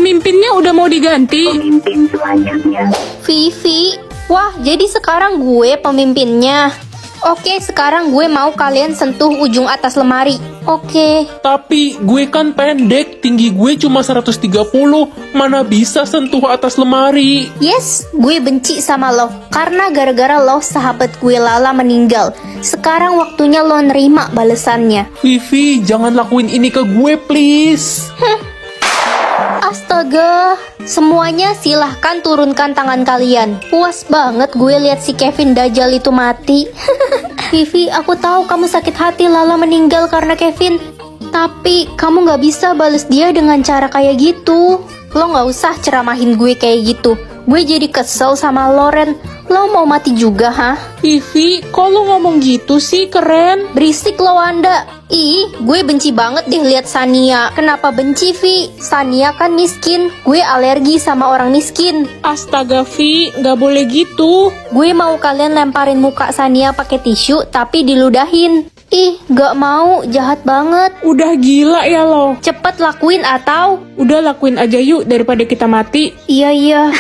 pemimpinnya udah mau diganti. Pemimpin selanjutnya. Vivi, wah jadi sekarang gue pemimpinnya. Oke, sekarang gue mau kalian sentuh ujung atas lemari. Oke. Tapi gue kan pendek, tinggi gue cuma 130, mana bisa sentuh atas lemari. Yes, gue benci sama lo. Karena gara-gara lo sahabat gue Lala meninggal. Sekarang waktunya lo nerima balesannya. Vivi, jangan lakuin ini ke gue please. Astaga, semuanya silahkan turunkan tangan kalian. Puas banget gue lihat si Kevin Dajjal itu mati. Vivi, aku tahu kamu sakit hati Lala meninggal karena Kevin. Tapi kamu gak bisa bales dia dengan cara kayak gitu. Lo gak usah ceramahin gue kayak gitu. Gue jadi kesel sama Loren. Lo mau mati juga, ha? Vivi, kok lo ngomong gitu sih, keren? Berisik lo, Wanda. Ih, gue benci banget deh lihat Sania. Kenapa benci, Vi? Sania kan miskin. Gue alergi sama orang miskin. Astaga, Vi, gak boleh gitu. Gue mau kalian lemparin muka Sania pakai tisu, tapi diludahin. Ih, gak mau. Jahat banget. Udah gila ya lo. Cepet lakuin atau... Udah lakuin aja yuk daripada kita mati. Iya.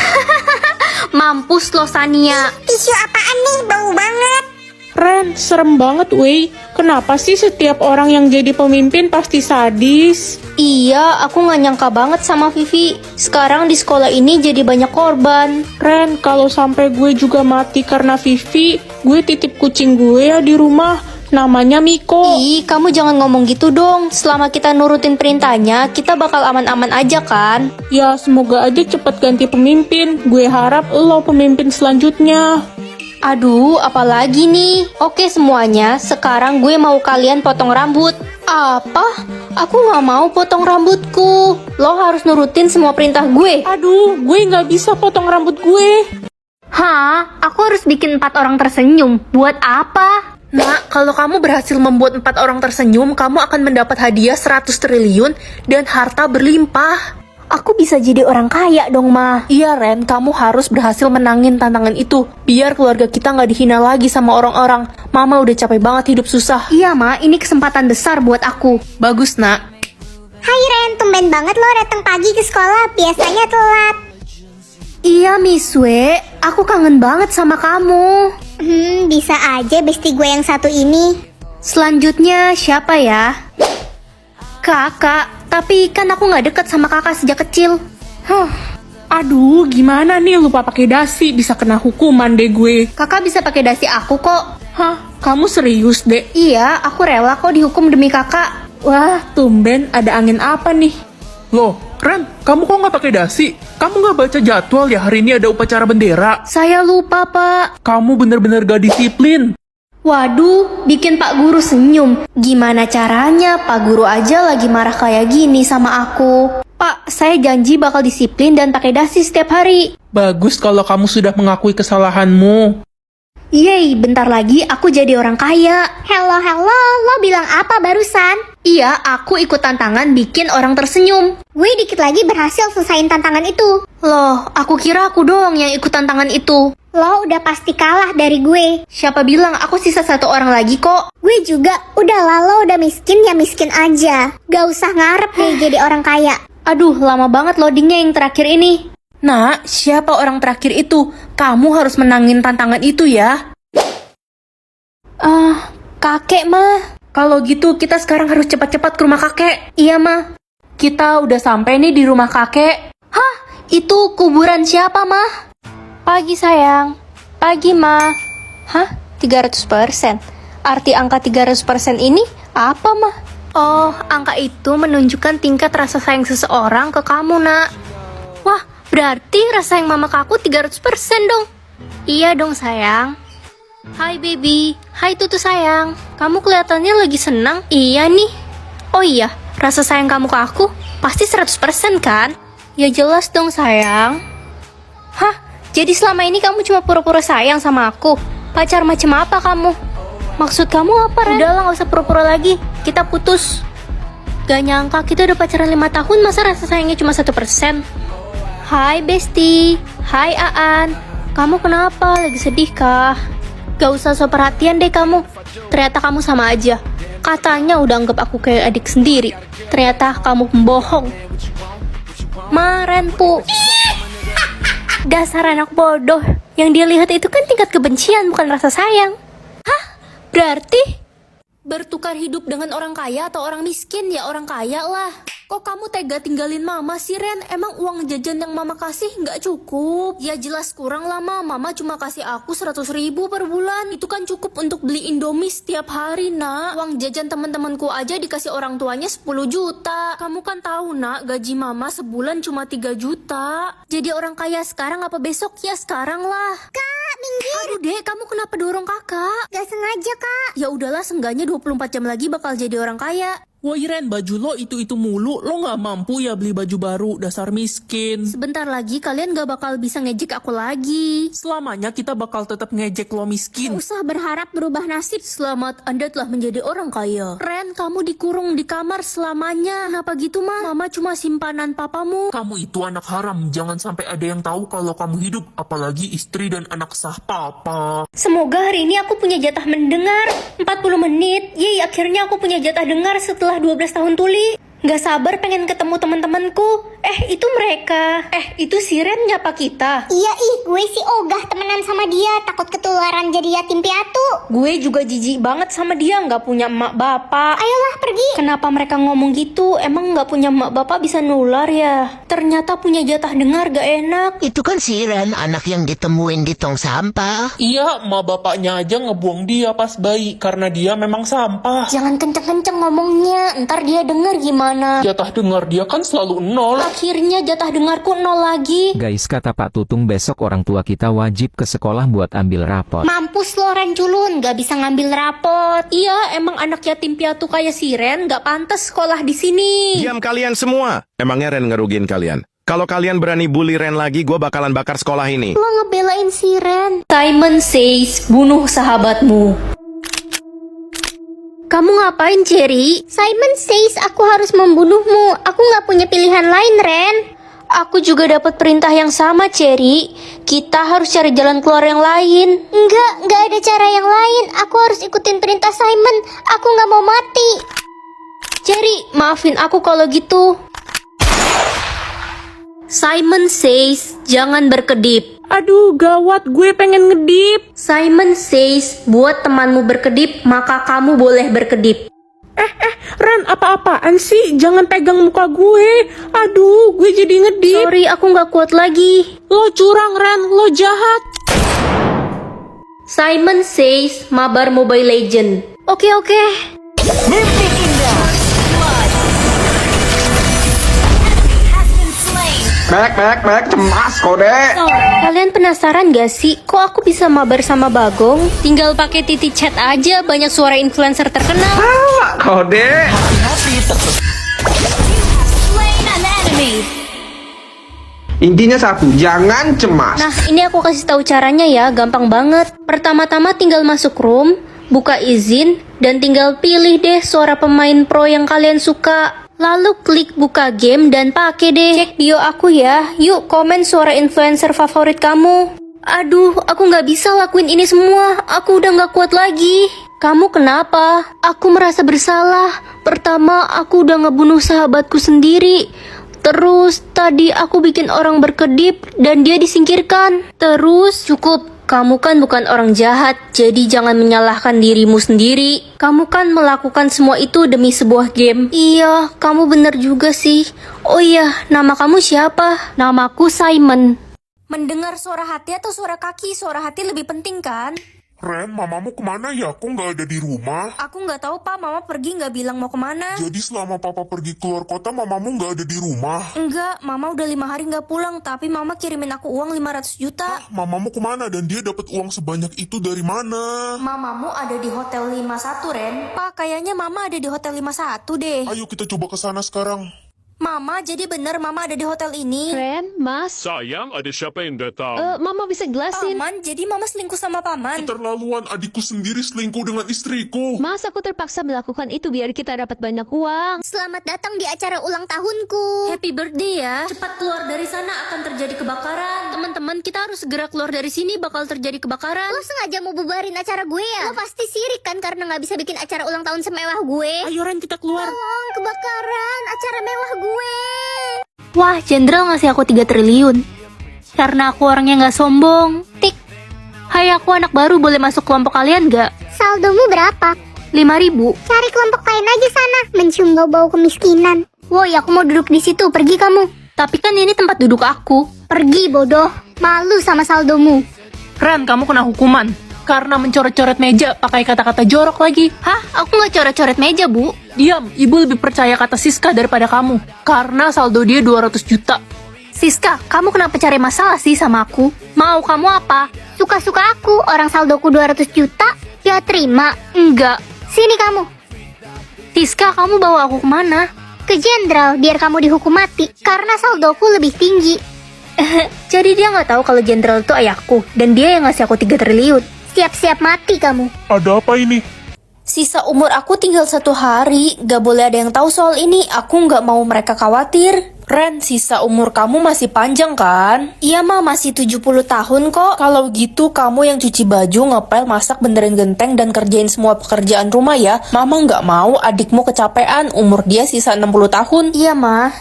Mampus lo, Sania. Tisu apaan nih? Bau banget. Ren, serem banget weh. Kenapa sih setiap orang yang jadi pemimpin pasti sadis? Iya, aku gak nyangka banget sama Vivi. Sekarang di sekolah ini jadi banyak korban. Ren, kalau sampai gue juga mati karena Vivi, gue titip kucing gue ya di rumah. Namanya Miko. Ih, kamu jangan ngomong gitu dong. Selama kita nurutin perintahnya, kita bakal aman-aman aja kan? Ya, semoga aja cepet ganti pemimpin. Gue harap lo pemimpin selanjutnya. Aduh, apalagi nih? Oke semuanya, sekarang gue mau kalian potong rambut. Apa? Aku gak mau potong rambutku. Lo harus nurutin semua perintah gue. Aduh, gue gak bisa potong rambut gue. Hah? Aku harus bikin 4 orang tersenyum. Buat apa? Nak, kalau kamu berhasil membuat 4 orang tersenyum, kamu akan mendapat hadiah 100 triliun dan harta berlimpah. Aku bisa jadi orang kaya dong, Ma. Iya, Ren, kamu harus berhasil menangin tantangan itu. Biar keluarga kita nggak dihina lagi sama orang-orang. Mama udah capek banget hidup susah. Iya, Ma. Ini kesempatan besar buat aku. Bagus, Nak. Hai Ren, tumben banget lo datang pagi ke sekolah. Biasanya telat. Iya, Miswe. Aku kangen banget sama kamu. Bisa aja bestie gue yang satu ini. Selanjutnya siapa ya? Kakak. Tapi kan aku gak deket sama kakak sejak kecil. Aduh, gimana nih lupa pakai dasi, bisa kena hukuman deh gue. Kakak bisa pakai dasi aku kok. Hah, kamu serius dek? Iya, aku rela kok dihukum demi kakak. Wah, tumben ada angin apa nih? Loh, Ren, kamu kok nggak pakai dasi? Kamu nggak baca jadwal ya hari ini ada upacara bendera? Saya lupa, Pak. Kamu bener-bener gak disiplin. Waduh, bikin Pak Guru senyum. Gimana caranya Pak Guru aja lagi marah kayak gini sama aku? Pak, saya janji bakal disiplin dan pakai dasi setiap hari. Bagus kalau kamu sudah mengakui kesalahanmu. Yeay, bentar lagi aku jadi orang kaya. Hello, lo bilang apa barusan? Iya, aku ikut tantangan bikin orang tersenyum. Gue dikit lagi berhasil selesaiin tantangan itu. Loh, aku kira aku doang yang ikut tantangan itu. Lo udah pasti kalah dari gue. Siapa bilang aku sisa 1 orang lagi kok? Gue juga, udahlah lo udah miskin ya miskin aja. Gak usah ngarep deh jadi orang kaya. Aduh, lama banget loadingnya yang terakhir ini. Nak, siapa orang terakhir itu? Kamu harus menangin tantangan itu ya. Kakek mah. Kalau gitu kita sekarang harus cepat-cepat ke rumah kakek. Iya mah. Kita udah sampai nih di rumah kakek. Hah? Itu kuburan siapa mah? Pagi sayang. Pagi mah. Hah? 300%? Arti angka 300% ini apa mah? Oh, angka itu menunjukkan tingkat rasa sayang seseorang ke kamu, Nak. Wah, berarti rasa sayang mama ke aku 300% dong. Iya dong sayang. Hai baby, hai Tutu sayang. Kamu kelihatannya lagi senang. Iya nih. Oh iya, rasa sayang kamu ke aku pasti 100% kan? Ya jelas dong sayang. Hah? Jadi selama ini kamu cuma pura-pura sayang sama aku? Pacar macam apa kamu? Maksud kamu apa, Ren? Udahlah, gak usah pura-pura lagi. Kita putus. Gak nyangka kita udah pacaran 5 tahun, masa rasa sayangnya cuma 1%? Hai Besti. Hai Aan. Kamu kenapa? Lagi sedih kah? Gak usah so perhatian deh kamu. Ternyata kamu sama aja. Katanya udah anggap aku kayak adik sendiri. Ternyata kamu pembohong. Marenpu. Dasar anak bodoh. Yang dia lihat itu kan tingkat kebencian, bukan rasa sayang. Hah? Berarti bertukar hidup dengan orang kaya atau orang miskin? Ya orang kaya lah. Kok kamu tega tinggalin mama sih, Ren? Emang uang jajan yang mama kasih nggak cukup? Ya jelas kurang lah, mama cuma kasih aku 100.000 per bulan. Itu kan cukup untuk beli Indomie setiap hari, nak. Uang jajan teman-temanku aja dikasih orang tuanya 10 juta. Kamu kan tahu, nak, gaji mama sebulan cuma 3 juta. Jadi orang kaya sekarang apa besok? Ya sekarang lah. Kak, minggir. Aduh, Dek, kamu kenapa dorong kakak? Gak sengaja, Kak. Ya udahlah, seenggaknya 24 jam lagi bakal jadi orang kaya. Woi Ren, baju lo itu mulu. Lo nggak mampu ya beli baju baru, dasar miskin. Sebentar lagi kalian gak bakal bisa ngejek aku lagi. Selamanya kita bakal tetap ngejek lo miskin. Gak usah berharap berubah nasib. Selamat, Anda telah menjadi orang kaya. Ren, kamu dikurung di kamar selamanya. Kenapa gitu, Ma? Mama cuma simpanan papamu. Kamu itu anak haram, jangan sampai ada yang tahu kalau kamu hidup, apalagi istri dan anak sah papa. Semoga hari ini aku punya jatah mendengar 40 menit. Yeay, akhirnya aku punya jatah dengar setelah 12 tahun tuli. Gak sabar pengen ketemu teman-temanku. Itu mereka. Itu si Ren nyapa kita. Iya gue sih ogah temenan sama dia. Takut ketularan jadi yatim piatu. Gue juga jijik banget sama dia, gak punya emak bapak. Ayolah pergi. Kenapa mereka ngomong gitu? Emang gak punya emak bapak bisa nular ya? Ternyata punya jatah dengar gak enak. Itu kan si Ren, anak yang ditemuin di tong sampah. Iya, emak bapaknya aja ngebuang dia pas bayi karena dia memang sampah. Jangan kenceng-kenceng ngomongnya, ntar dia denger gimana. Jatah dengar dia kan selalu 0. Akhirnya jatah dengarku 0 lagi. Guys, kata Pak Tutung, besok orang tua kita wajib ke sekolah buat ambil rapot. Mampus lo Ren culun, gak bisa ngambil rapot. Iya, emang anak yatim piatu kayak si Ren gak pantas sekolah di sini. Diam kalian semua. Emangnya Ren ngerugiin kalian? Kalau kalian berani bully Ren lagi, gue bakalan bakar sekolah ini. Lo ngebelain si Ren. Simon Says, bunuh sahabatmu. Kamu ngapain, Cherry? Simon says aku harus membunuhmu. Aku gak punya pilihan lain, Ren. Aku juga dapat perintah yang sama, Cherry. Kita harus cari jalan keluar yang lain. Enggak ada cara yang lain. Aku harus ikutin perintah Simon. Aku gak mau mati. Cherry, maafin aku kalau gitu. Simon Says, jangan berkedip. Aduh, gawat, gue pengen ngedip. Simon Says, buat temanmu berkedip, maka kamu boleh berkedip. Ren, apa-apaan sih? Jangan pegang muka gue. Aduh, gue jadi ngedip. Sorry, aku gak kuat lagi. Lo curang, Ren. Lo jahat. Simon Says, mabar Mobile Legend. Oke. Mek, cemas kode. Kalian penasaran gak sih, kok aku bisa mabar sama Bagong? Tinggal pakai titik chat aja, banyak suara influencer terkenal. Kode. Intinya satu, jangan cemas. Nah, ini aku kasih tahu caranya ya, gampang banget. Pertama-tama tinggal masuk room, buka izin, dan tinggal pilih deh suara pemain pro yang kalian suka. Lalu klik buka game dan pakai deh. Cek bio aku ya. Yuk komen suara influencer favorit kamu. Aduh, aku nggak bisa lakuin ini semua. Aku udah nggak kuat lagi. Kamu kenapa? Aku merasa bersalah. Pertama, aku udah ngebunuh sahabatku sendiri. Terus, tadi aku bikin orang berkedip dan dia disingkirkan. Terus, cukup. Kamu kan bukan orang jahat, jadi jangan menyalahkan dirimu sendiri. Kamu kan melakukan semua itu demi sebuah game. Iya, kamu bener juga sih. Oh iya, nama kamu siapa? Namaku Simon. Mendengar suara hati atau suara kaki? Suara hati lebih penting kan? Ren, mamamu kemana ya? Kok nggak ada di rumah? Aku nggak tahu, Pak. Mama pergi nggak bilang mau kemana. Jadi selama papa pergi keluar kota, mamamu nggak ada di rumah? Enggak, Mama udah 5 hari nggak pulang. Tapi Mama kirimin aku uang 500 juta. Mamamu kemana dan dia dapat uang sebanyak itu dari mana? Mamamu ada di Hotel 51, Ren. Pak, kayaknya Mama ada di Hotel 51 deh. Ayo kita coba ke sana sekarang. Mama, jadi bener Mama ada di hotel ini? Ren, Mas, Sayang, ada siapa yang datang? Mama bisa jelasin. Paman, jadi Mama selingkuh sama Paman? Keterlaluan, adikku sendiri selingkuh dengan istriku. Mas, aku terpaksa melakukan itu biar kita dapat banyak uang. Selamat datang di acara ulang tahunku. Happy birthday ya. Cepat keluar dari sana, akan terjadi kebakaran. Teman-teman, kita harus segera keluar dari sini, bakal terjadi kebakaran. Lo sengaja mau bubarin acara gue ya? Lo pasti sirik kan karena gak bisa bikin acara ulang tahun semewah gue. Ayo, Ren, kita keluar. Tolong, kebakaran acara mewah gue. Wah, Jenderal ngasih aku 3 triliun. Karena aku orangnya nggak sombong. Tik. Hai, aku anak baru, boleh masuk kelompok kalian nggak? Saldomu berapa? 5.000. Cari kelompok lain aja sana, mencium bau-bau kemiskinan. Woi, aku mau duduk di situ, pergi kamu. Tapi kan ini tempat duduk aku. Pergi bodoh, malu sama saldomu. Ren, kamu kena hukuman. Karena mencoret-coret meja pakai kata-kata jorok lagi. Hah? Aku nggak coret-coret meja, Bu. Diam, ibu lebih percaya kata Siska daripada kamu. Karena saldo dia 200 juta. Siska, kamu kenapa cari masalah sih sama aku? Mau kamu apa? Suka-suka aku, orang saldoku 200 juta, ya terima. Enggak. Sini kamu, Siska, kamu bawa aku kemana? ke jenderal biar kamu dihukum mati, karena saldoku lebih tinggi. Jadi dia nggak tahu kalau Jenderal itu ayahku. Dan dia yang ngasih aku 3 triliun. Siap-siap mati kamu. Ada apa ini? Sisa umur aku tinggal 1 hari. Gak boleh ada yang tahu soal ini. Aku gak mau mereka khawatir. Ren, sisa umur kamu masih panjang kan? Iya mah, masih 70 tahun kok. Kalau gitu kamu yang cuci baju, ngepel, masak, benerin genteng, dan kerjain semua pekerjaan rumah ya. Mama gak mau adikmu kecapean. Umur dia sisa 60 tahun. Iya, Ma.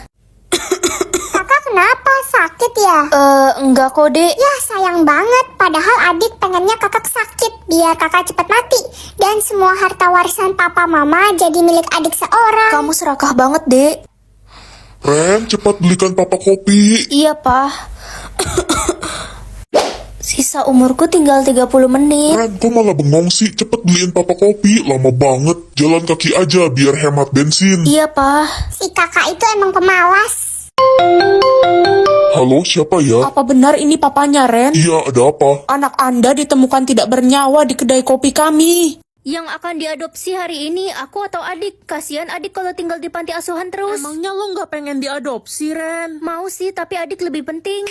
Kakak kenapa? Sakit ya? Enggak kok, Dek. Ya sayang banget, padahal adik pengennya kakak sakit biar kakak cepat mati. Dan semua harta warisan papa mama jadi milik adik seorang. Kamu serakah banget, Dek. Ren, cepat belikan papa kopi. Iya, Pak. Sisa umurku tinggal 30 menit. Ren, kok malah bengong sih? Cepet beliin papa kopi, lama banget. Jalan kaki aja biar hemat bensin. Iya, Pak. Si kakak itu emang pemalas. Halo, siapa ya? Apa benar ini papanya, Ren? Iya, ada apa? Anak Anda ditemukan tidak bernyawa di kedai kopi kami. Yang akan diadopsi hari ini, aku atau adik? Kasihan adik kalau tinggal di panti asuhan terus. Emangnya lo nggak pengen diadopsi, Ren? Mau sih, tapi adik lebih penting.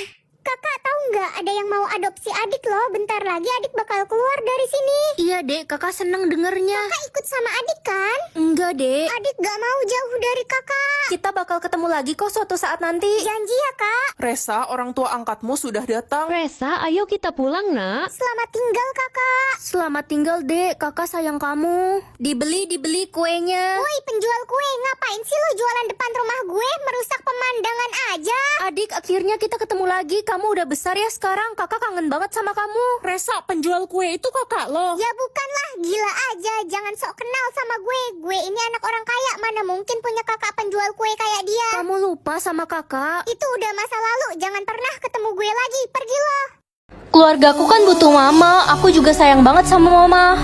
Kakak tahu nggak ada yang mau adopsi adik loh. Bentar lagi adik bakal keluar dari sini. Iya, Dek. Kakak seneng dengernya. Kakak ikut sama adik kan? Enggak, Dek. Adik gak mau jauh dari kakak. Kita bakal ketemu lagi kok suatu saat nanti. Janji ya kak. Resa, orang tua angkatmu sudah datang. Resa, ayo kita pulang, nak. Selamat tinggal kakak. Selamat tinggal, Dek. Kakak sayang kamu. Dibeli kuenya. Woi penjual kue, ngapain sih lo jualan depan rumah gue? Merusak pemandangan aja. Adik, akhirnya kita ketemu lagi. Kamu udah besar ya sekarang. Kakak kangen banget sama kamu. Resa, penjual kue itu kakak lo. Ya bukanlah, gila aja. Jangan sok kenal sama gue. Gue ini anak orang kaya, mana mungkin punya kakak penjual kue kayak dia. Kamu lupa sama kakak. Itu udah masa lalu, jangan pernah ketemu gue lagi. Pergi lo. Keluargaku kan butuh mama. Aku juga sayang banget sama mama.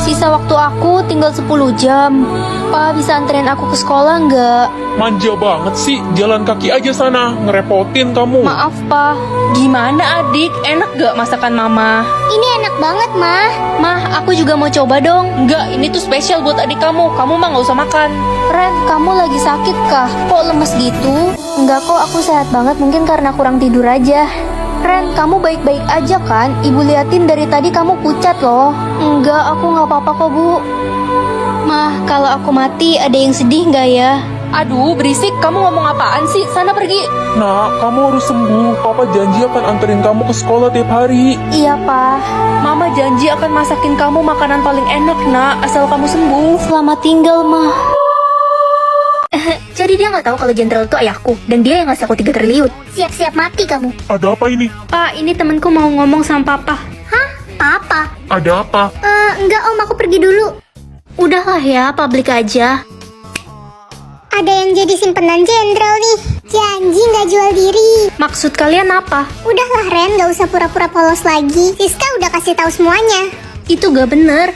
Sisa waktu aku tinggal 10 jam. Pa, bisa anterin aku ke sekolah nggak? Manja banget sih, jalan kaki aja sana, ngerepotin kamu. Maaf, Pa. Gimana, adik? Enak gak masakan mama? Ini enak banget mah. Mah, aku juga mau coba dong. Enggak, ini tuh spesial buat adik kamu. Kamu mah gak usah makan. Ren, kamu lagi sakit kah? Kok lemes gitu? Enggak kok, aku sehat banget. Mungkin karena kurang tidur aja. Ren, kamu baik-baik aja kan? Ibu liatin dari tadi kamu pucat loh. Enggak, aku nggak apa-apa kok, Bu. Mah, kalau aku mati ada yang sedih nggak ya? Aduh, berisik. Kamu ngomong apaan sih? Sana pergi. Nak, kamu harus sembuh. Papa janji akan anterin kamu ke sekolah tiap hari. Iya, Pa. Mama janji akan masakin kamu makanan paling enak, nak. Asal kamu sembuh. Selamat tinggal, Mah. Jadi dia nggak tahu kalau Jenderal itu ayahku. Dan dia yang ngasih aku 3 triliun. Siap-siap mati kamu. Ada apa ini? Pak, ini temanku mau ngomong sama Papa. Hah? Apa? Ada apa? Enggak om, aku pergi dulu. Udahlah ya, publik aja. Ada yang jadi simpenan jenderal nih. Janji nggak jual diri. Maksud kalian apa? Udahlah Ren, nggak usah pura-pura polos lagi. Siska udah kasih tahu semuanya. Itu gak bener.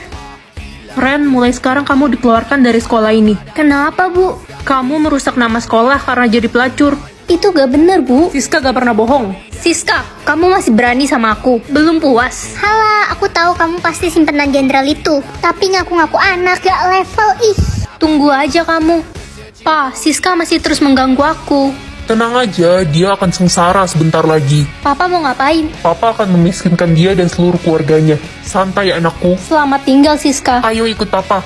Ren, mulai sekarang kamu dikeluarkan dari sekolah ini. Kenapa, Bu? Kamu merusak nama sekolah karena jadi pelacur. Itu gak bener, Bu. Siska gak pernah bohong. Siska, kamu masih berani sama aku. Belum puas. Hala, aku tahu kamu pasti simpenan jenderal itu. Tapi ngaku-ngaku anak, gak level ih. Tunggu aja kamu. Pa, Siska masih terus mengganggu aku. Tenang aja, dia akan sengsara sebentar lagi. Papa mau ngapain? Papa akan memiskinkan dia dan seluruh keluarganya. Santai anakku. Selamat tinggal, Siska. Ayo ikut papa.